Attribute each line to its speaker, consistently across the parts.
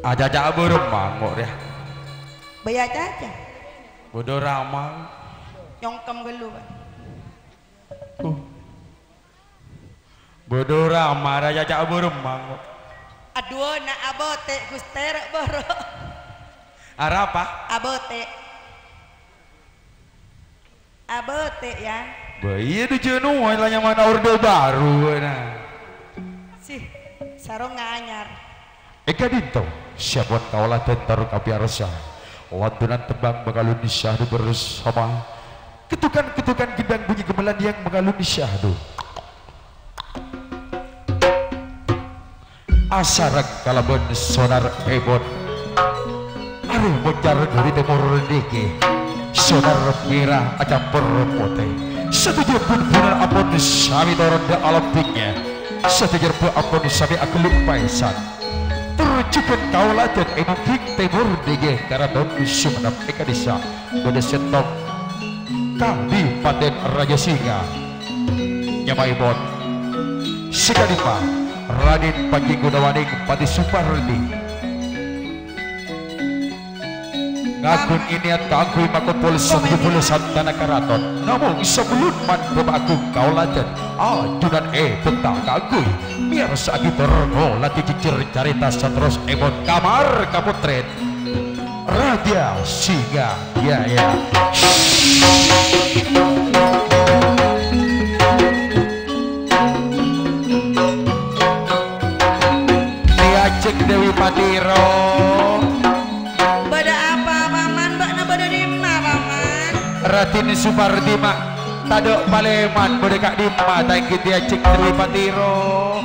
Speaker 1: Aja burung mangok ya.
Speaker 2: Bayar aja.
Speaker 1: Bodoh ramang.
Speaker 2: Nyongkem gelu kan.
Speaker 1: Bodoh ramah aja burung mangok.
Speaker 2: Aduh nak abote guster boro.
Speaker 1: Arah apa?
Speaker 2: Abote. Abote ya.
Speaker 1: Bayi itu jenuh lah mana orde baru nah.
Speaker 2: Sih sarong nganyar.
Speaker 1: Eka dinto siapon kaulah tentar kapiarsa. Lantunan tembang mengalun di syahdu bersama ketukan-ketukan gendang bunyi gemelan yang mengalun di syahdu. Asarak kalabon sonar ebon aruh monjar dari temur deke sonar merah acampur pote satu jerpun punar apon sami toronda alam tingnya satu jerpun apon sami akeluk paisan terjukan kaulah dan enukik temur deke karena don sumenap eka desa pada setong kami paten Raja Singa nyamai bon sikadipa Raden Panji Gunawaning Pati Supardi ngakun ini tangkui makopol sebelum santana karaton namun sebelum man pemaku kau lajen ajunan tentang kagui biar saat terno lati cicir carita satros emon kamar kaputren Raja Singa ya Cek Dewi Patiro
Speaker 2: Bada apa paman bakna bada dimma paman
Speaker 1: Ratini Supardi mak tadok paleman bodekak dimma tangki dia cek Dewi Patiro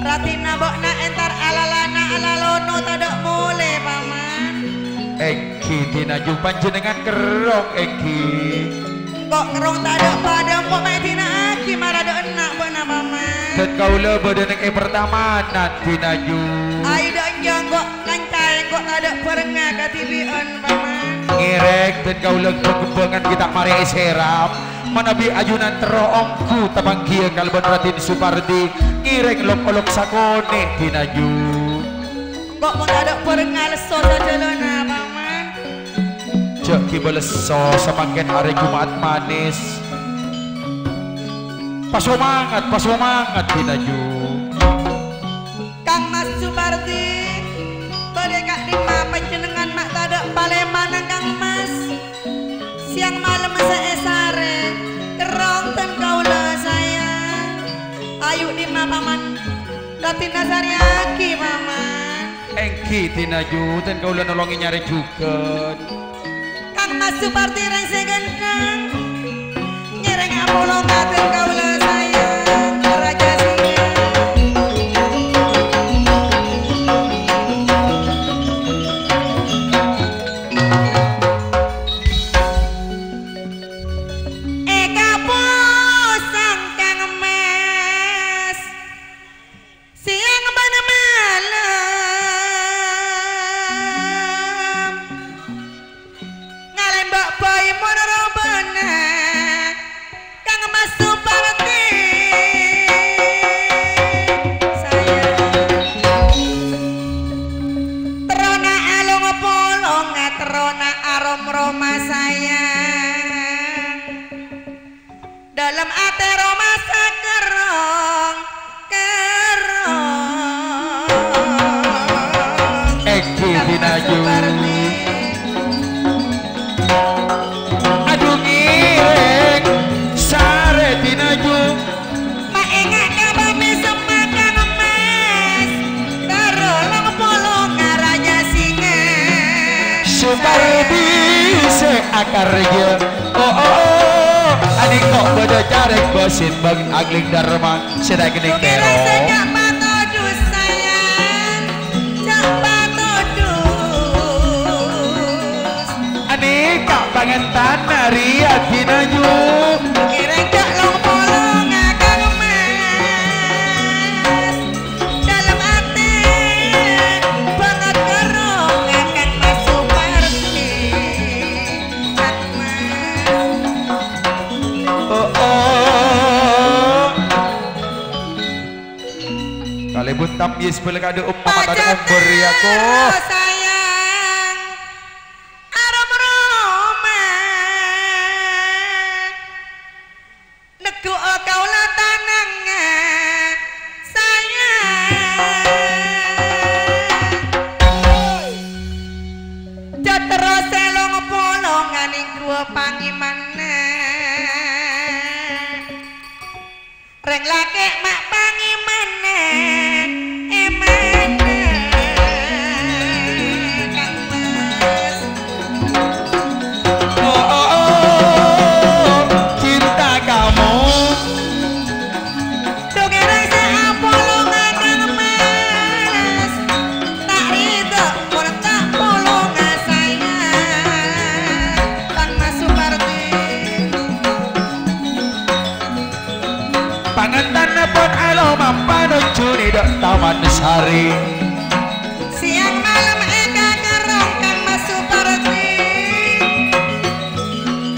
Speaker 2: Ratina bakna entar alalana alalono tadok mule paman
Speaker 1: Eki tina jumpan jenengan kerong Eki
Speaker 2: kok kerong tadok pada kok mai tina aki marado enak bakna paman
Speaker 1: dan kau lebo deneng pertamanan tina ju
Speaker 2: ayo dak njong kok lancai kok tadok perengah katibian paman
Speaker 1: ngirek dan kau lego perkembangan kita mari seram manabi ajunan terongku tabang kia kalban Ratin Supardi ngirek lok-lok sakone tina ju
Speaker 2: kok mau tadok perengah leso sajalona paman
Speaker 1: cek kibaleso semakin hari Jumat manis pas semangat tina ju
Speaker 2: Kang Mas Supardi bodekak dimma panjenengan mak tadok paleman Kang Mas siang malam seesare kerong ten kaula sayang ayu dimma paman Ratina Sariaki paman
Speaker 1: engki tina ju dan kau nolongi nyari juga
Speaker 2: Kang Mas Supardi rengsengen kang nyereng apolong katen kaula sayang Raja Singa Eka pusang Kang Mas siang bana malam ngalembak boy monoro bener Kang Mas Supardi sayang terona alung polong terona arom roma sayang dalam ate roma sakerong
Speaker 1: Eki
Speaker 2: Kang
Speaker 1: tina
Speaker 2: Mas
Speaker 1: ju
Speaker 2: Supardi
Speaker 1: aduh ngirek sare tina ju
Speaker 2: maenga kabami semakang emas karolong polong Raja Singa
Speaker 1: Supardi se akarnya oh adik kok bodo carek bosin bang agling dharma sedang gening tero
Speaker 2: sejak patodus sayang jak patodus
Speaker 1: adik kak pangen tanah ria tina ju
Speaker 2: kireng jak long polong Kang Mas dalam hati banget kerong Kang Mas Supardi Kang Mas
Speaker 1: kali buntam yes boleh kado mama tadi beri aku
Speaker 2: sayang arom roma nego kau latanang sayang jatero selong polongan ing gua pangimane reng laki mak pangimane emane Kang Mas
Speaker 1: cinta kamu
Speaker 2: dogerang seapolongan Kang Mas tak ridho mun tak polongan sayang Kang Mas Supardi
Speaker 1: pangantan pun alo mampanuju di dok taman sari
Speaker 2: siang malam eka kerong Kang Mas Supardi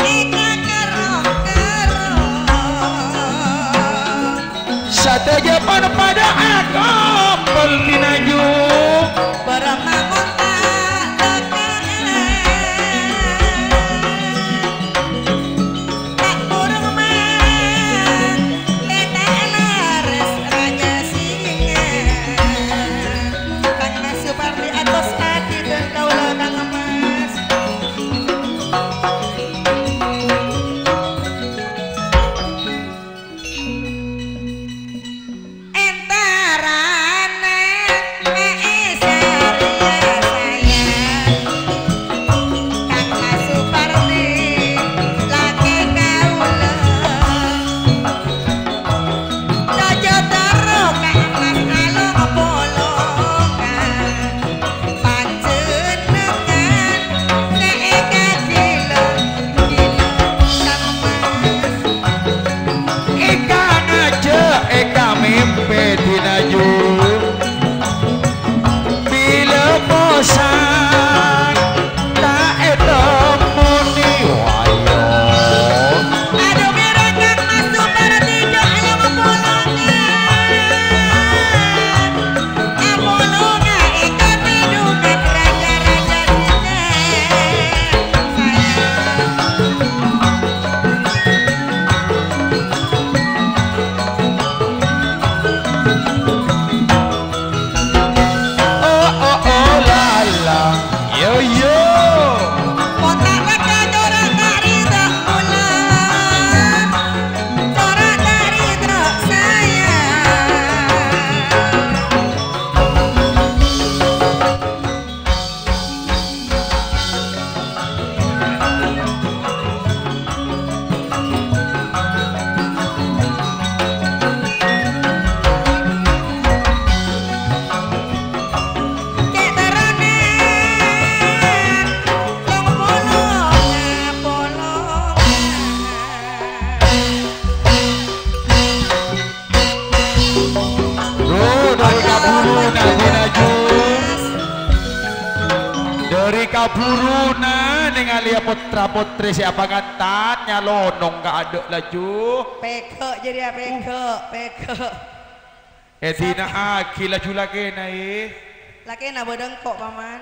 Speaker 2: eka kerong
Speaker 1: sateja pada aku peltinaju
Speaker 2: beramangun tak tak burung man kita laris raja singa Kang Mas Supardi atas hati dan kaulah Kang Mas entarane Saria sayang Kang Mas Supardi laki kaula Dojo taro Kang Mas alung bolongan panjenengan eka gila Kang Mas
Speaker 1: eka ngaja eka mimpi dinaju bila bosan tak etemuni wayo
Speaker 2: aduh merah Kang Mas Supardi jo alung bolongan eka tidungan raja-raja kita sayang
Speaker 1: oh lala yo yo
Speaker 2: Kontak laka corak tak ridho ulang corak tak ridho sayang Cek terane long bolongan
Speaker 1: dari kaburuna ningali putra putri siapa kantan nyalonong gak ada laju
Speaker 2: peke jadi peke
Speaker 1: edina aki laju lagi naik
Speaker 2: laki na bodengkok paman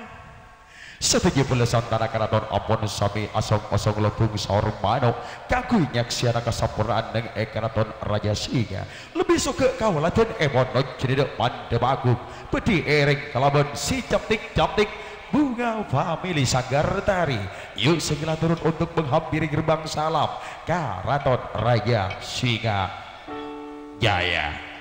Speaker 1: setuju pula santana karaton ampun sami asong-asong lebung saurmano kagui nyaksiana kesempurnaan neng karaton Raja Singa lebih suka kawalan emono jadi mandem agung pedi ereng kalaban si captik bunga famili Sanggar Tari yuk segala turun untuk menghampiri gerbang salam karaton Raja Singa Jaya.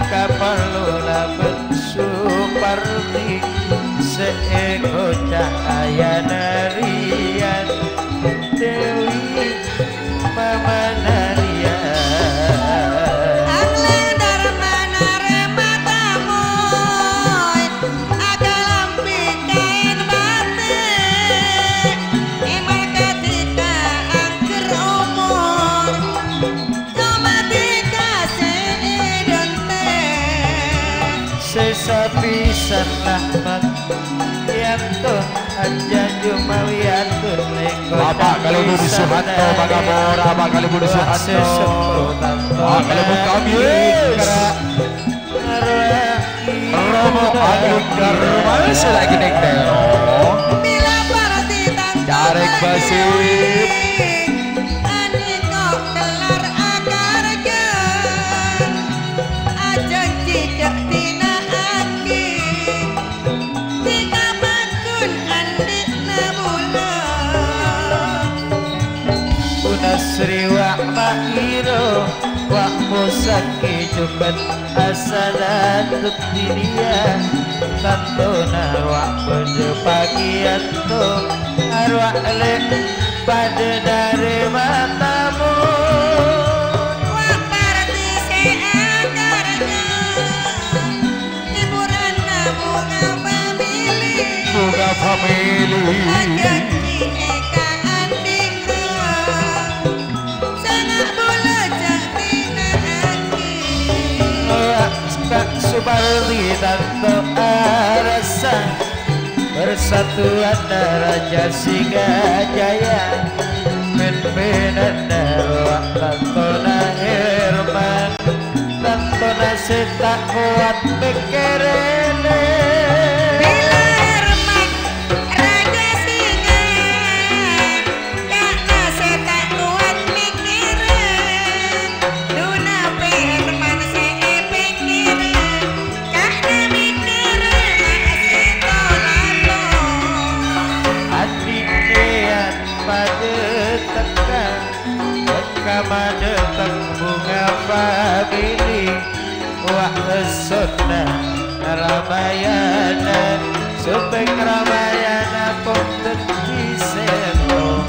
Speaker 3: Kapaluna Supardi seeko cahaya narian Dewi Mama narian
Speaker 2: Akle darmana rematamoy agalam pikain batik imal ketika
Speaker 3: pisan rahmat yantun aja jumawiyatun leko
Speaker 1: Bapak kalau Budi Suhanto Bagabora Bapak kalau Budi Suhanto Bapak kalau Budi Kamis Romo Agung Karma selagi neng tero
Speaker 2: Bila parati tangkap
Speaker 1: Jarek Basip
Speaker 2: Ani kok kelar akar jen Ajang cidak tina aki Tika bakun andi nabula
Speaker 3: Punasri wa mahiro wa musaki cuman asadatut dinia tantona wa bende pagi anto arwah lek pada dari matamu
Speaker 2: Wak parati se akar jen Hiburan bunga pemilih
Speaker 1: Bunga family
Speaker 2: Ajang eka andika Sangat bola jak tina aki
Speaker 3: Kak Supardi tanto arasa Persatuan Raja Singa Jaya Ben-benan darwah tantona Herman Tantona setak kuat bekerene
Speaker 2: Bila Herman Raja Singa Karena saya kuat mikiran Duna Herman saya pikiran Karena mikiran masih tolalo
Speaker 3: Adiknean pada tekan Bekama dekat bunga famili Wah esona Ramayana Supek Ramayana Pontet Kiseno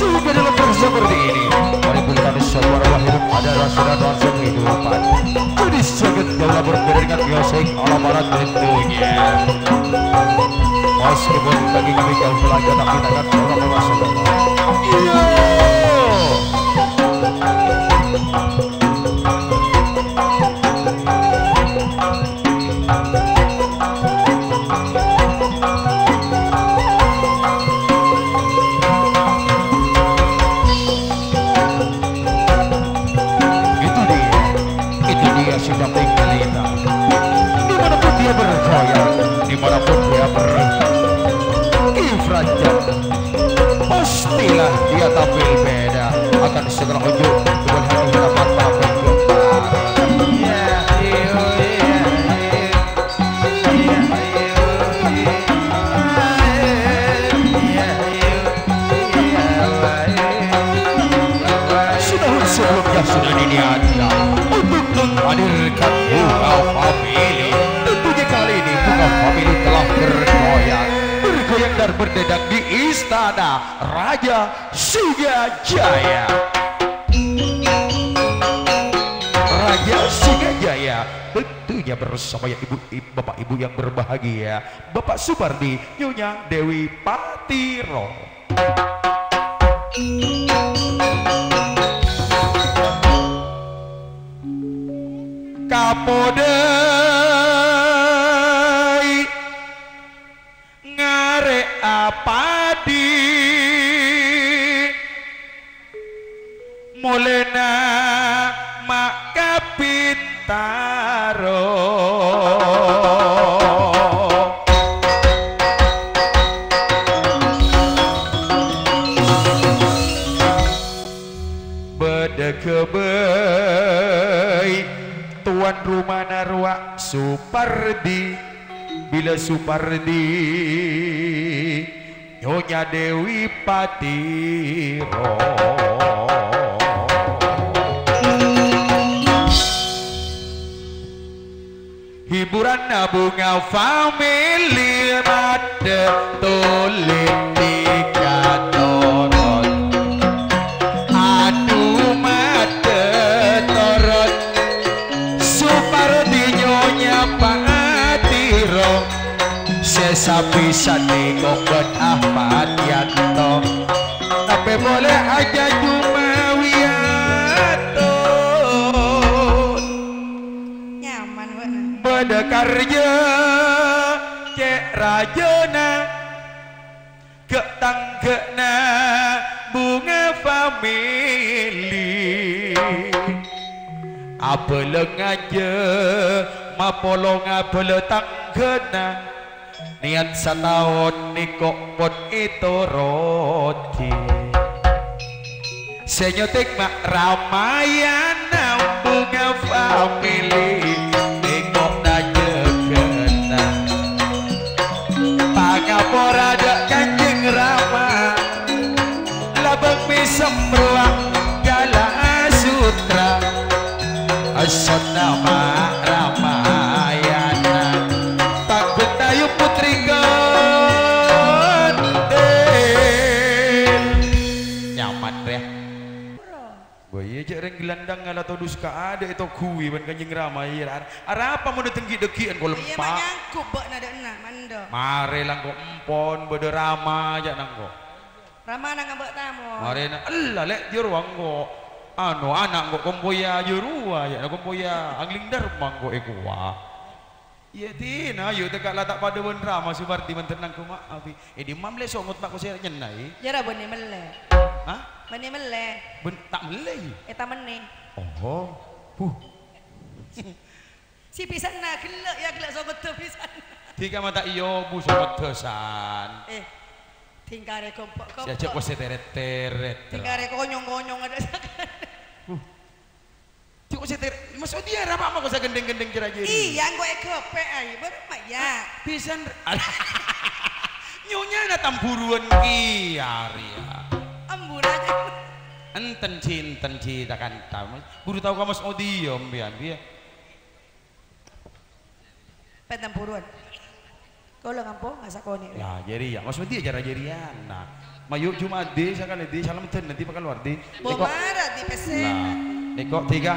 Speaker 1: Sehingga dalam versi seperti ini menimbulkan suara wahid ada rasa dan kehidupan. Jadi sangat jauh berbeda dengan musik ala barat tentunya. Meskipun bagi kami jauh belajar tapi takkan pernah merasa lelah. Dimanapun dia berjaya, dimanapun dia berkifrajat, pastilah dia tampil beda. Akan segera ujung dengan hati harapan para penggemar. Sebelumnya sudah diniatkan untuk menghadirkan Bunga Family. Tentunya kali ini Bunga Family telah bergoyang dan berdedak di Istana Raja Singajaya. Raja Singajaya tentunya bersama ibu, bapak ibu yang berbahagia, Bapak Supardi, Nyonya Dewi Patiro. Kapodai ngare apadi mulena makapintaro bedekebei Tuan rumah narwa Supardi, bila Supardi Nyonya Dewi Patiro. Hiburan Bunga Family made tulis di kantoron. Aduh made torot Supardi Nyonya Patiro, sesapisan nengok buat Ahmad Yanto, tapi boleh aja Jumawiato.
Speaker 2: Nyaman buat
Speaker 1: Bedekarya cek rajana ketanggena Bunga Family. Apeleng aja mapolong apele tanggena niat setahun nikok pot itu roti senyotik mak Ramayana Bunga Family nikok aja kena pangapora ada Kanjeng Rama labang misem ruang gala sutra asal nama Ramayana takut tayu putri gondel. Nyaman deh boy cek reng gelandang ngala todus ka ada itu kui ban Kanjeng Ramayana ara apa mau ditenggi dekian ko lempak
Speaker 2: iya manyangkup bok nada enak mando
Speaker 1: mare lang ko empon bede Rama aja nang ko
Speaker 2: Ramana ngambek tamu.
Speaker 1: Marena Allah lek jeruang kok anu anak kok kompoya jerua ya kompoya angling darmang kok ekua. Iya tina yo tegak latak pada ben rama Supardi mentenang ku maafi. Di mamle songot pak ko saya nyenai.
Speaker 2: Jara beni mele.
Speaker 1: Hah?
Speaker 2: Beni mele.
Speaker 1: Ben tak mele.
Speaker 2: Eta meni.
Speaker 1: Oh.
Speaker 2: Si pisan na gelek ya gelek songot tuh pisan.
Speaker 1: Tiga mata iyo bu songot dosan.
Speaker 2: Tingkare kompok-kompok.
Speaker 1: Siajak ko seteret-teret.
Speaker 2: Tingkare konyong-konyong ada sakan.
Speaker 1: Tiko seteret. Maksud dia apa mah ko sa gendeng-gendeng jera-jeri.
Speaker 2: Iya, gue kepe ai, berapa ya?
Speaker 1: Pisan. Nyonya na tamburuan kiar ya.
Speaker 2: Embur aja.
Speaker 1: Enten cinta kantam. Buru tahu kamu mau diem biar dia.
Speaker 2: Pentampuruan. Kau lo ngampung nggak sakoni.
Speaker 1: Ya jadi ya maksud dia jara jerian. Nah, mayu cuma de sekali de salam ten nanti bakal luar de.
Speaker 2: Bomara di pesen.
Speaker 1: Nah, Niko tiga.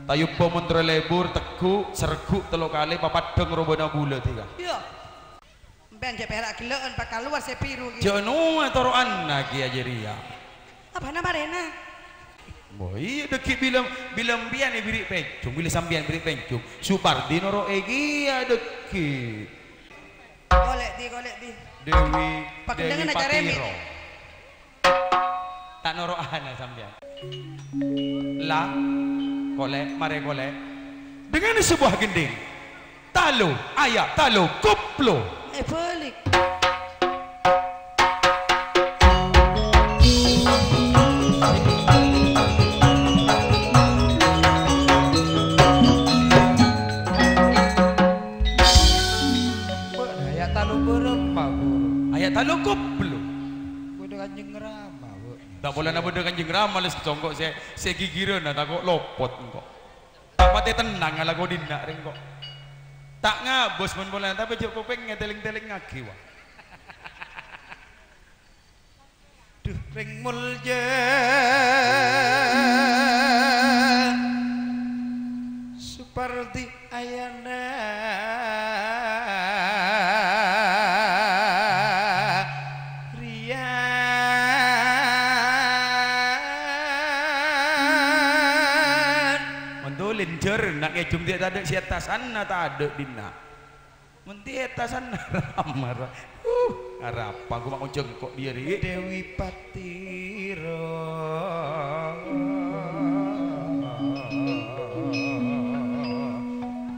Speaker 1: Tayub pemontre lebur teku sergu telo kali papat deng robona bula tiga.
Speaker 2: Iya. Ben je perak geleen bakal luar sepiru gitu.
Speaker 1: Jono toro anak ya jeria.
Speaker 2: Apa nama Rena?
Speaker 1: Boy deki bilang bian biri pencung bila sambian biri pencung. Supardi noro egi ya deki.
Speaker 2: Golek di.
Speaker 1: Dewi
Speaker 2: Pakendengan aja remit.
Speaker 1: Patiro. Tak noro ana sambian. La mare golek dengan sebuah gending. Talo, ayah, talo, koplo.
Speaker 2: Balik.
Speaker 3: Ayat talu berapa bu?
Speaker 1: Ayah talo koplo.
Speaker 3: Udah Kanjeng Rama bu.
Speaker 1: Tak boleh nak benda Kanjeng Rama les congkok saya gigireun tak kok lopot kok. Tak pate tenang ala kau dina ring kok. Tak ngabos mun bola tapi jek kopeng ngeteling-teling ngagi wah.
Speaker 3: Duh ring mulya Supardi ayana
Speaker 1: Linjer nak ngejum dia tak ada si atasan tak ada dina menti atasan ramar harap aku mau jengkok dia
Speaker 3: Dewi Patiro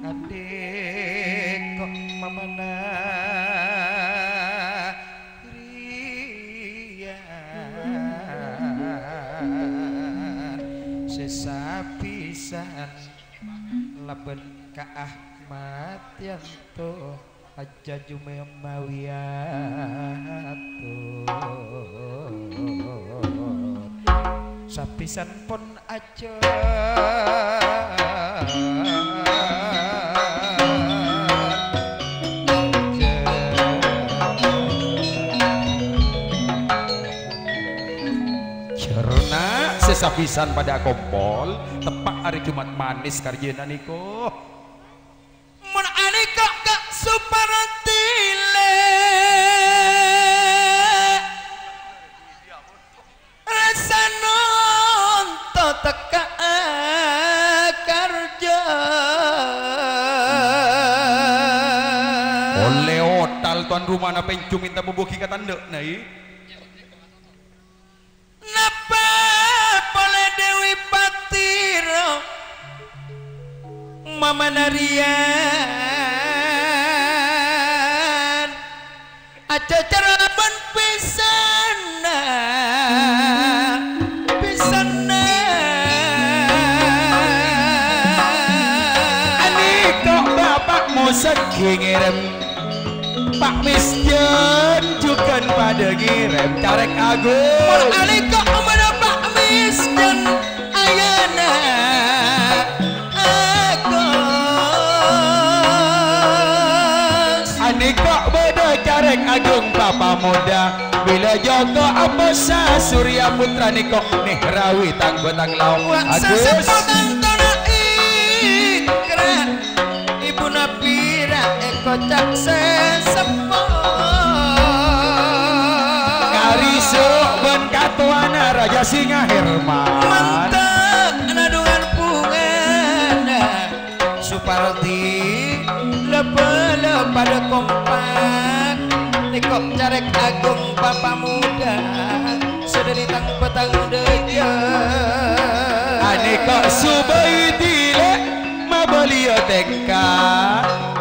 Speaker 3: adik kok mamana rian sesapisan laben ka Ahmad Yanto aja jume mawiyato sapisan pon aja
Speaker 1: Cerna sesapisan pada kompol tepak hari Jumat manis karjena niko
Speaker 3: mun aneka kak Supartile rasa nonto teka karja
Speaker 1: oleh otal tuan rumah na pencum minta membuki kata ndek nai
Speaker 3: napa boleh Dewi Patiro Mama Narian aja cerabon pisana
Speaker 1: ani kok bapak mau segi ngirim Pak Miskin juga pada ngirim carek agung
Speaker 3: ani kok mana Pak Miskin ayana
Speaker 1: ani kok beda carek agung papa muda bila joko ambosa Surya Putra niko nih rawi tanggotang laung Agus
Speaker 3: ikran Ibu Napira eko cak sesepo
Speaker 1: ngari tuana Raja Singa Herman
Speaker 3: mantap nadungan pungana Suparti lepele pada kompak nikok carek agung papa muda sedelitang petang deja
Speaker 1: aneka Subaidi le mabalia teka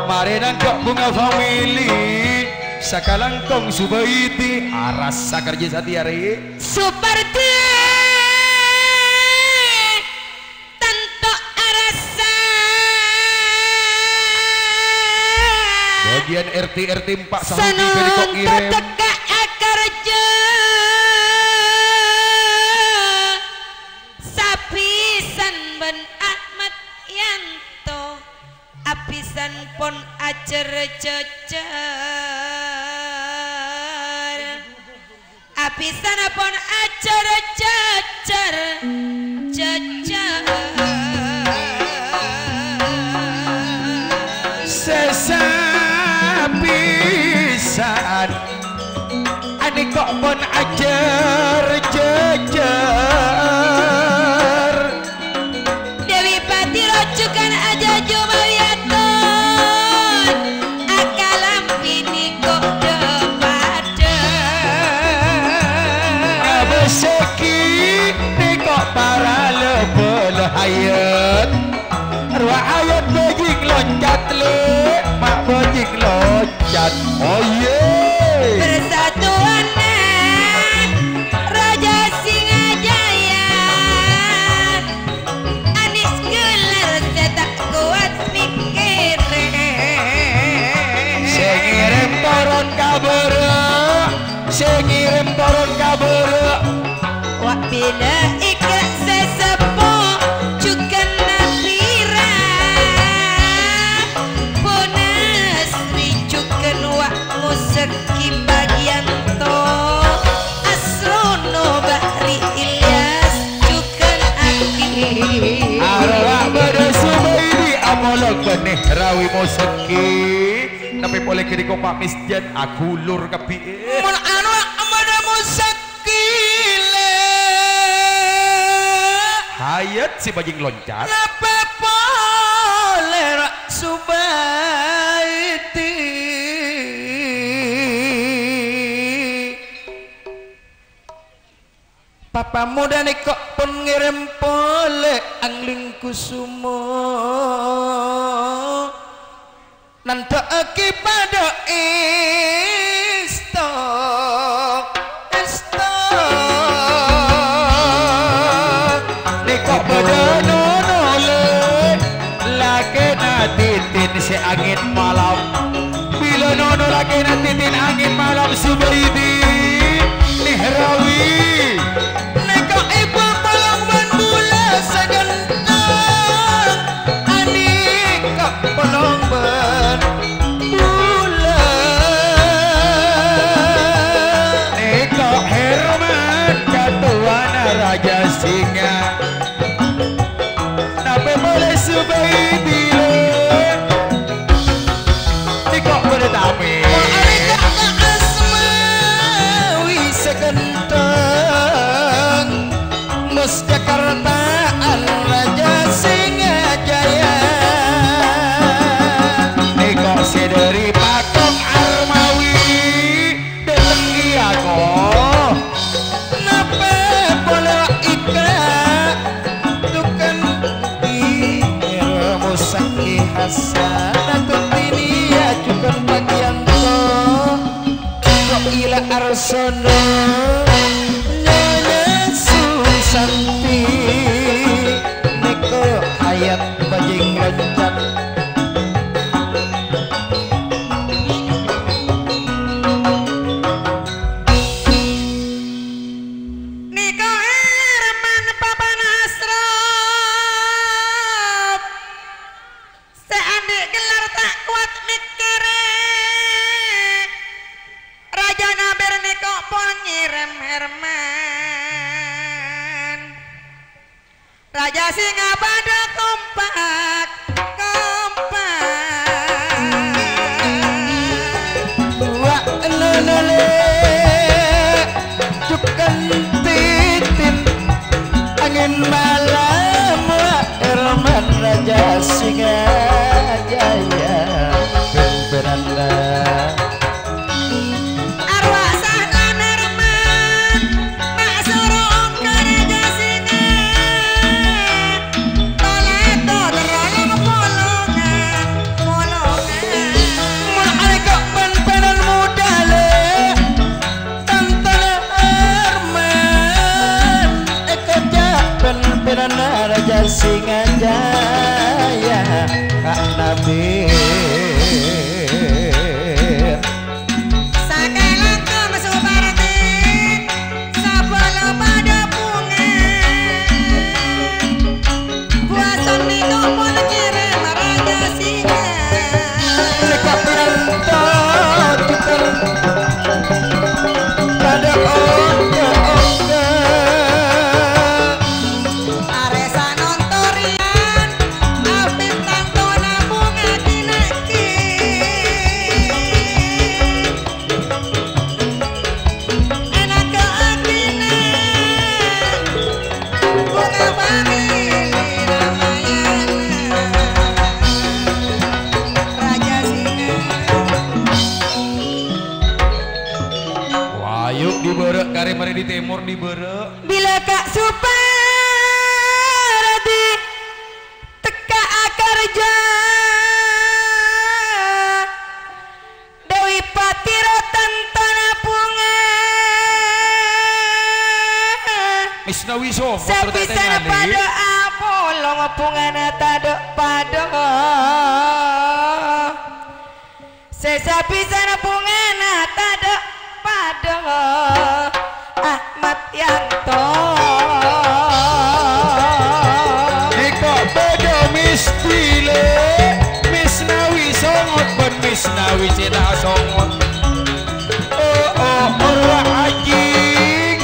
Speaker 1: mare nangkok bunga family sakalangkong Subaidi aras sakarja satiari
Speaker 2: Suparti tanto arasa
Speaker 1: bagian RT 4 sahudi kok kirim
Speaker 2: teka akarja sapisan ben Ahmad Yanto apisan pon acer cecer apisan pon acer cecer cecer
Speaker 1: sesapisan ani kok pon ajar jejer
Speaker 2: Dewi Pati rocukan aja Jumawiaton akalam bini kok depada
Speaker 1: abeseki ni kok para lebel hayat arwah hayat bejing loncat le mak bejing loncat oh yeah
Speaker 2: persatuan Raja Singajaya Anis gelar setak kuat mikir
Speaker 1: sengirim turun kabar
Speaker 2: wak bila ikat sesepuh juga nabira ponas ricukan wak museki bagian to asrono Bahri Ilyas juga aki
Speaker 1: arwah pada Subaidi amolog benih rawi moseki tapi boleh kiri kok Pak Misjan aku lur kepi
Speaker 3: mun anu amada musakile
Speaker 1: hayat si bajing loncat
Speaker 3: napa boleh Subaiti papa muda nih kok pun ngirim pole angling kusumo nanti pada isto
Speaker 1: nikok pada nonole lagi natitin si angin malam bila nono lagi natitin angin malam Subaidi nih rawi
Speaker 3: nekok ibu bolong ban bula segentang adik kok bolong ban bula
Speaker 1: nikok Herman katuana Raja Singa nape boleh Subaidi nikok berdamai
Speaker 3: adik kak Asmawi segentang Bos Jakartaan Raja Singajaya
Speaker 1: nikok sederi Pakong Armawi detengi aku
Speaker 3: napa boleh ikra tukan ilmu sakti hasan atau ini ya cukup bagian kok ila arsono nyonya Susanti neko hayat bajing loncat
Speaker 2: Niko Herman Papa Nasrop seandik gelar tak kuat mikir Raja Naber Niko pun ngirim Herman Raja Singa pada kompak
Speaker 3: wa lele cukan ti angin malam Herman Raja Singajaya Pimpinan
Speaker 2: arwah Sahlan Herman mak suruh ke Raja Singa toledo terolong polongan
Speaker 3: mereka pimpinan muda le Tantan Herman Ekoja pimpinan Raja Singajaya Kak Nabi
Speaker 1: Mari di timur di bere
Speaker 2: bila Kak Supardi teka akarja Dewi Patiro tantana punga
Speaker 1: Misnawi so
Speaker 2: sepisana pada apolong pungana tado pada sesapisana pungana tado pada Ahmad Yanto
Speaker 1: Eko beda mistile Misnawi songot ben Misnawi cina songot Orwa Ajing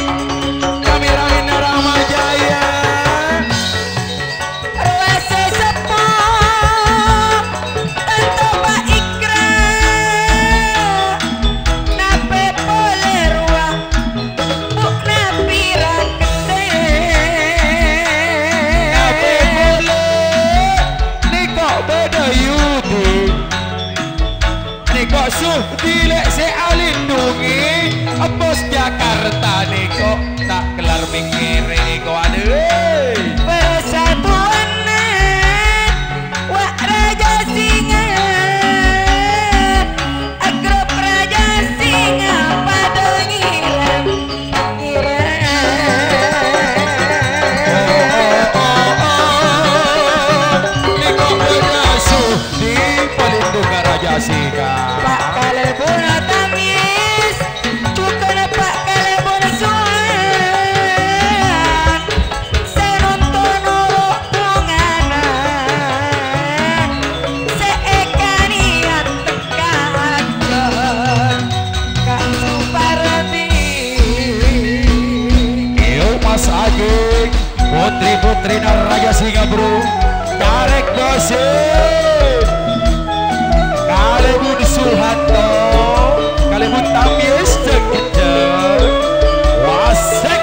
Speaker 1: Kamirain Ramajaya
Speaker 2: Rasa sepo Tanto Pak Ikra Nape boleh ruang
Speaker 1: Suh dilek se alindungi Bos Jakarta niko tak kelar mikir niko aduh
Speaker 2: persatuan Wak Raja Singa Agrop Raja Singa pada ngiram
Speaker 1: niko berasuh di pelindung Raja Singa
Speaker 2: Pak Kalebona tamis bukan Pak Kalebona soan senonton olok pungana seekanian tekahan Kak Supardi
Speaker 1: Iyo Mas Ageng putri-putri Raja Singa bro karek dosen Kalebun Suhanto Kalebun Tamis Jekejek Wasek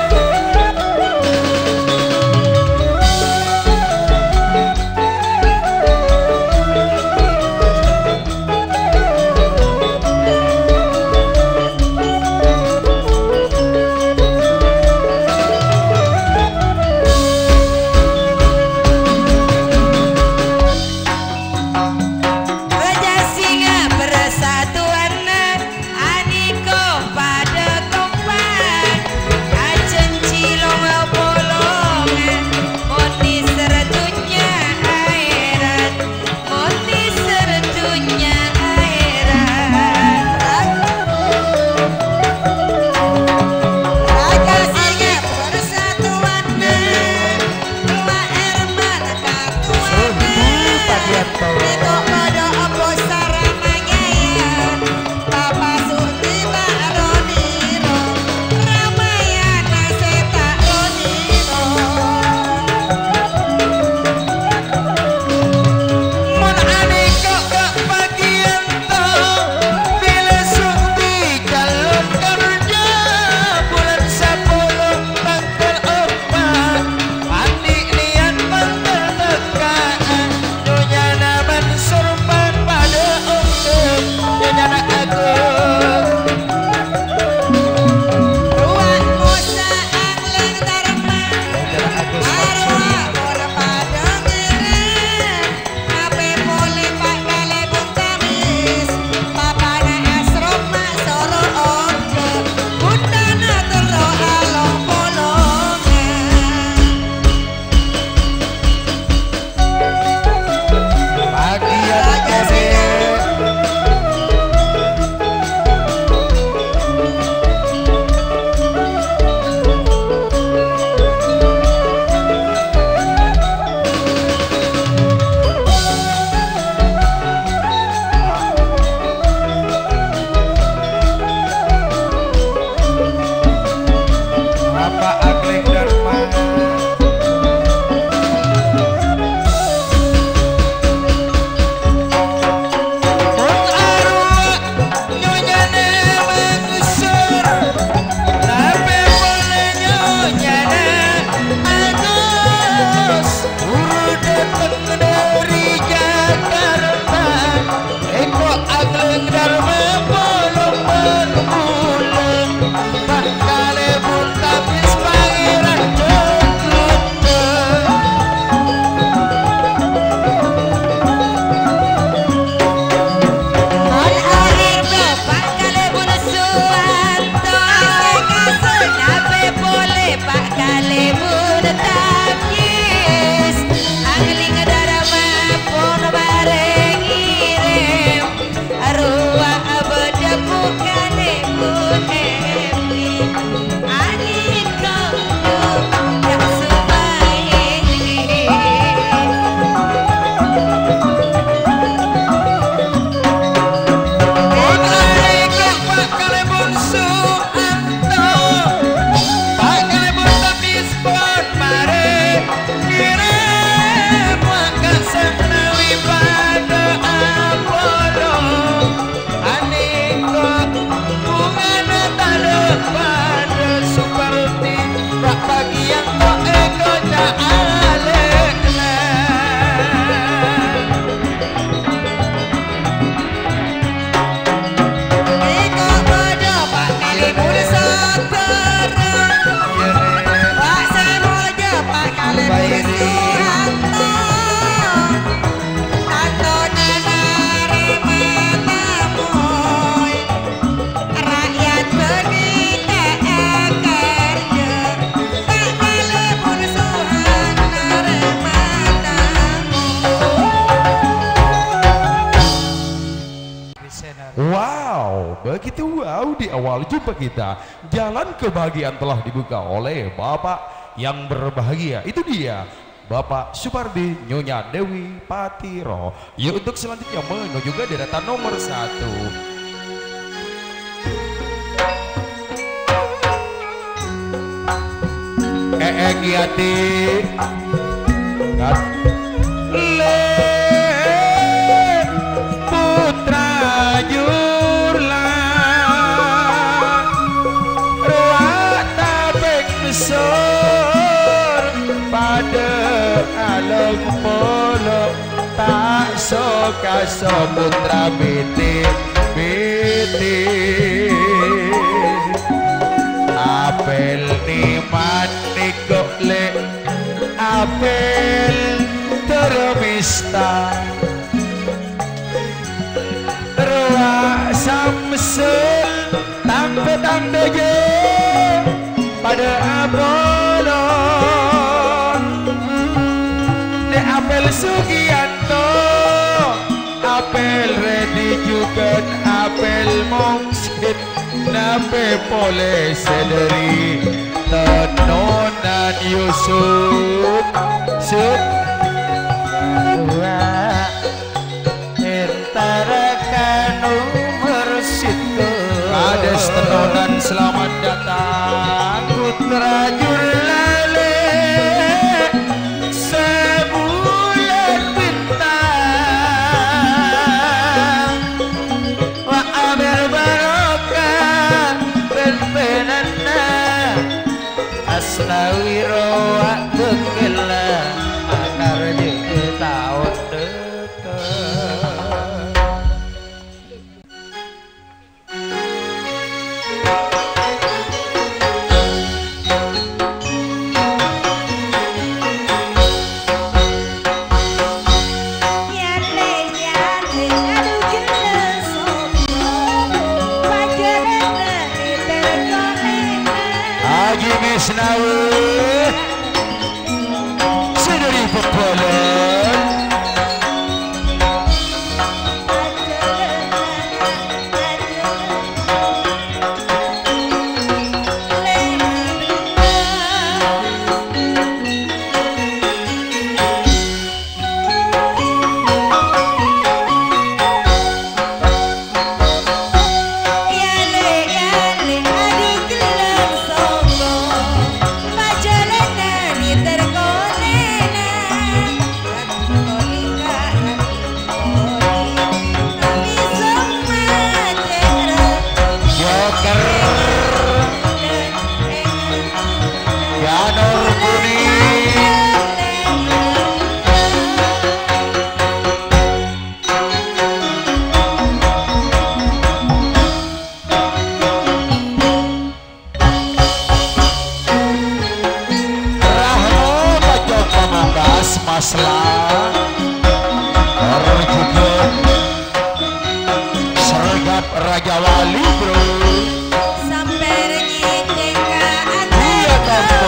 Speaker 1: Wow, begitu wow di awal jumpa kita. Jalan kebahagiaan telah dibuka oleh Bapak yang berbahagia. Itu dia Bapak Supardi Nyonya Dewi Patiro. Yuk untuk selanjutnya menuju ke deretan nomor 1. Giati Le Putra Jurla Ruata Beksor pada alam polo tak so putra biti apel ni manik le apel termista roa samsul tampe tandege pada Apollo de apel Sugianto apel ready juga apel mongsit nape pole sederi tenonan Yusuf sub entarakan umur situ kades tenonan selamat datang putra Jurlale sebulan bintang wa amir barokah penpenana asnawiro wa bekela akar jeke tahun dekat. Haji Misnawi sedari pepolan masalah orang juga sergap Raja Wali bro
Speaker 2: sampai renyeng ka ate
Speaker 1: iya tante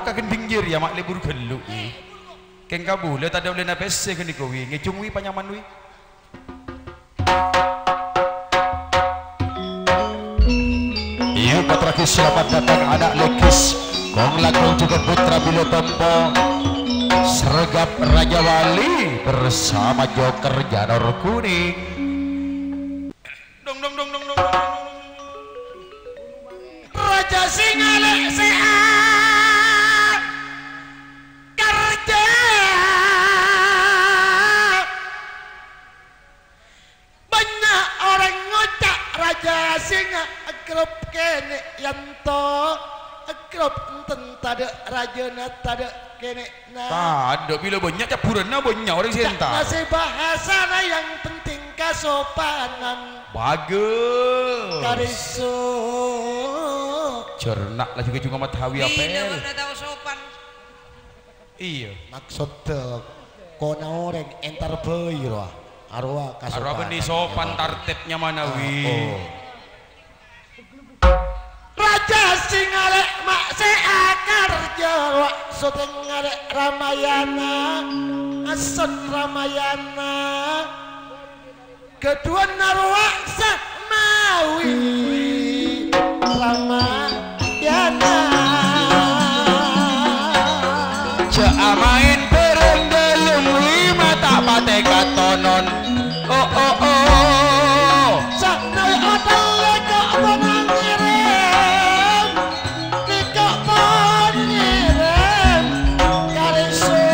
Speaker 1: Kau kagen pinggir ya mak libur geluk wi. Keng kabule tada boleh napese kan dikowi ngecung wi panyaman wi. Iya putra kis selamat datang anak lekis. Kong Lakong juga putra Bilo Tompo. Sergap Raja Wali bersama Joker Janur Kuning. Dong dong dong dong dong.
Speaker 3: Raja Singalek sehat kerja banyak orang ngocak Raja Singa grup kene yanto grup enten tada rajana tada kene
Speaker 1: nah ada bila banyak capuran banyak orang senta
Speaker 3: masih bahasa yang penting kasopanan
Speaker 1: bagus
Speaker 3: kariso
Speaker 1: cernak lah juga matawi apel
Speaker 2: Tidak tahu sopan.
Speaker 1: iya
Speaker 3: maksud kona orang entar bayi loh arwah kasopanan
Speaker 1: arwah benih sopan tartibnya mana wi
Speaker 3: Raja Singalek mak seakar jawa syuting ngarek Ramayana ason Ramayana kedua narwaksa mawi Ramayana
Speaker 1: main berendalem wi mata mate katonon oh oh oh
Speaker 3: saknai odol lekok bonang ngirim lekok bon ngirim kariso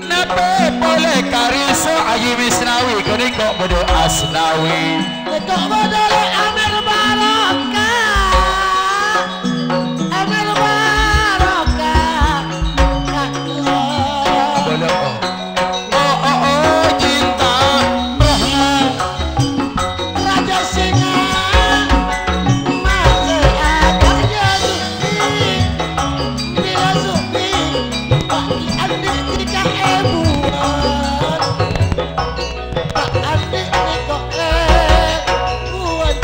Speaker 1: nape boleh kariso ayu misnawi kini kok bodo asnawi
Speaker 3: lekok bodole Amer Barokah Amer Barokah
Speaker 1: boleh oh oh oh cinta
Speaker 3: Raja Singa mati agaknya Zubi bila Zubi bagi adik jika ebuan Pak adik nikok ebuan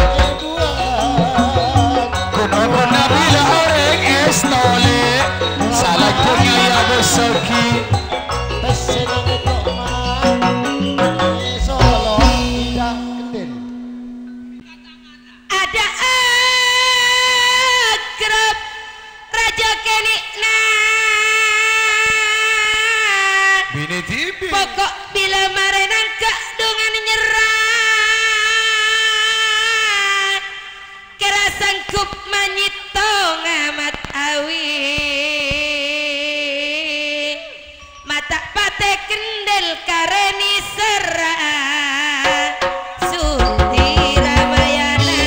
Speaker 1: Kuna bila orang estole salah punya ya besoki
Speaker 3: pesen nikok mah Solo tidak kendil
Speaker 2: Ada agrab Raja Kenikna.
Speaker 1: bini tibi
Speaker 2: Pokok bila marenang kak dengan nyerah kera sanggup manyito ngamat awi mata pate kendel kareni serah Suti Ramayana.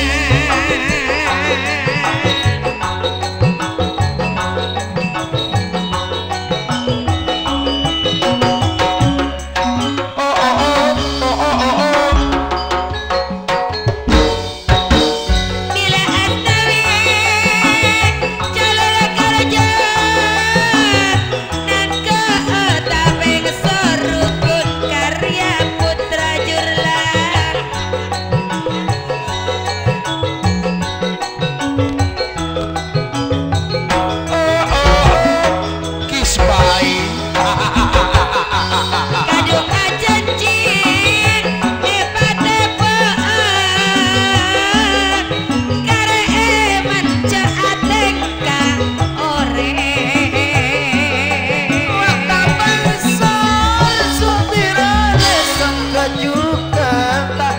Speaker 2: Bila astawi jalur kerja nangka tapeng sorukun karya putra jurlah
Speaker 1: kisbai
Speaker 2: kado ajanji epatepaan kare eman caateng ka ore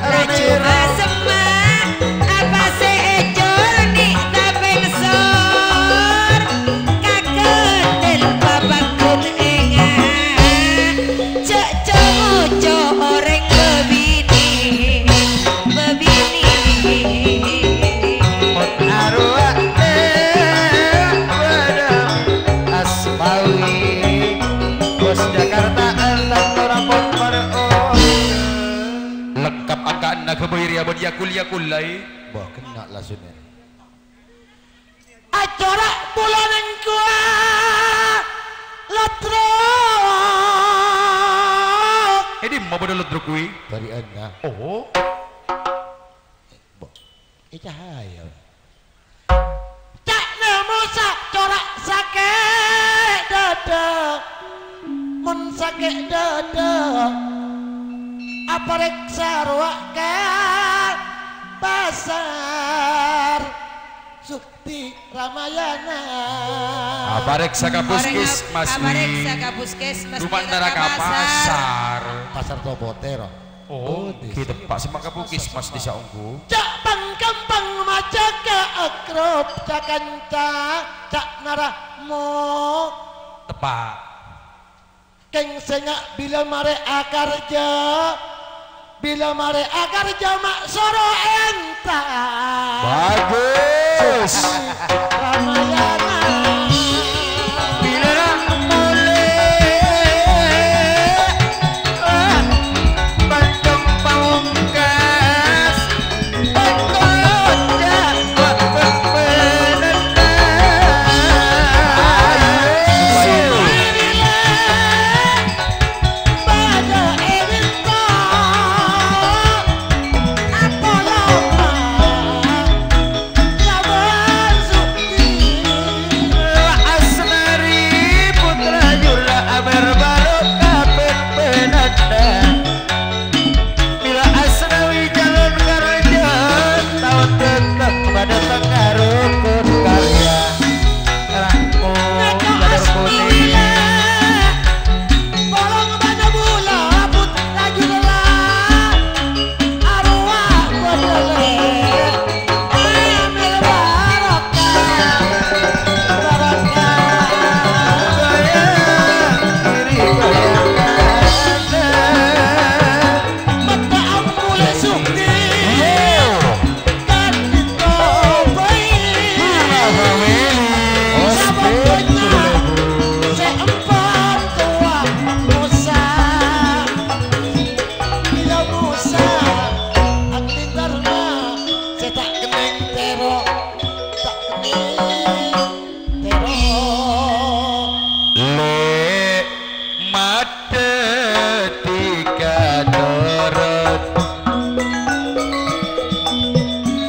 Speaker 2: Rajuma sema apa seejor ni tapeng sor kaketel papakun enga cek cemuco orang bebini
Speaker 3: Asmawi Bos Jakarta entah merapot
Speaker 1: lengkap akan nak kebayar abad yakul yakulai
Speaker 3: bah kena lah sunan acara bulan yang kuat latro
Speaker 1: ini mau bodoh ludruk wi
Speaker 3: dari anda
Speaker 1: oh
Speaker 3: cahaya
Speaker 4: Musa corak sakit dada mun sakit dada apa reksa ruakan pasar Sukti Ramayana
Speaker 1: Abarek saka puskesmas
Speaker 2: Abarek saka puskesmas
Speaker 1: Dumantara ka pasar.
Speaker 4: pasar Tobotero.
Speaker 1: Oh, kita Pak semak ka puskesmas desa Ungu.
Speaker 4: Cak pangkampang macaka akrab cakanca cak narahmo
Speaker 1: Tepak.
Speaker 4: keng sengak bila mare akarja bila mare akarja mak soro enta
Speaker 1: Bagus.
Speaker 4: Ramayana
Speaker 3: Bila boleh Bandung pamungkas Pengkolonja
Speaker 4: pada Erinta Apoloma Sabar Sukti
Speaker 3: Asmari putra jula amer barokah penanda Bila asnawi jalan kerja tahun tetap pada pengaruh karya Rahmu
Speaker 4: Neko
Speaker 3: badar putih
Speaker 4: asmila Bolong pada bula putra jula Arwah bodole Amil barokah
Speaker 3: kiri goyang
Speaker 4: Mata ampule Sukti Kan ditobai Sabotnya seempat tua Musa Bila Musa Angling karena saya tak keneng tero Tak keneng tero
Speaker 1: Le mate tiga dorot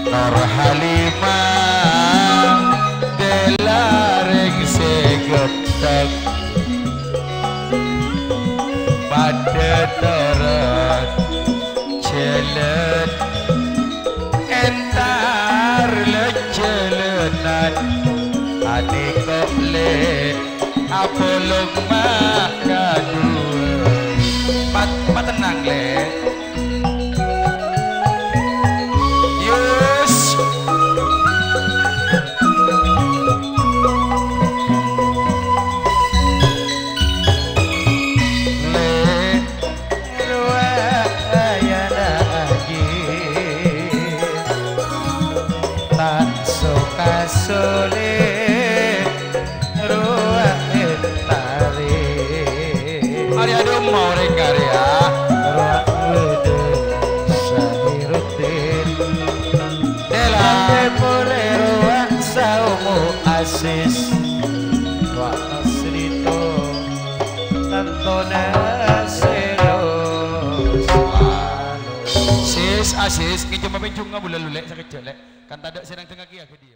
Speaker 1: Nor Halimah delareng segetek Pada dorot celet entar lecelenan adik kok le apolong makadu pat tenang le yus le
Speaker 3: Ruayana lagi tak suka sulit ruang tarik
Speaker 1: hari ada mau rekarya
Speaker 3: ruang lude sahirutin
Speaker 1: dela
Speaker 3: ande boleh ruang saumu asis ruang nasrito tantona selos
Speaker 1: sis asis ngijum mabinjung nga bulan lulek sakit jelek kan tadak senang tengah kia ke dia